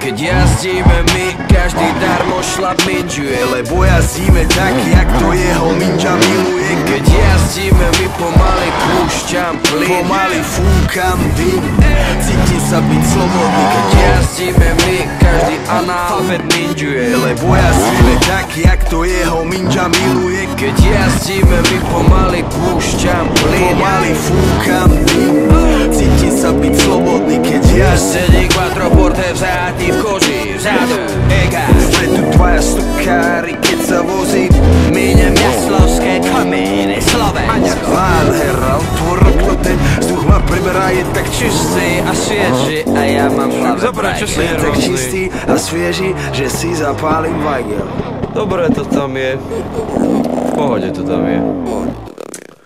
Keď jazdíme my, každý darmo šlap minžuje, lebo jazdíme tak, jak to jeho minža miluje. Keď jazdíme my, pomaly púšťam plyn, pomaly fúkam dym, cítim sa byť slobodný. Keď jazdíme my, každý analfabet minžuje, lebo jazdíme tak, jak to jeho minža miluje. Keď jazdíme my, pomaly púšťam plyn, pomaly fúkam dym, cítim sa byť slobodný. Keď sedí quattroporte vzátý v koži, vzadu, ega. Vpredu dvaja stokári, keď sa vozí, míňam jaslovské kamene, Slovensko. Nádhera, otvor okno, ten vzduch ma priberá, je tak čistý a svieži, a ja mám hlave bajgel. Je tak čistý a svieži, že si zapálim bajgel. Dobre to tam je, v pohode to tam je.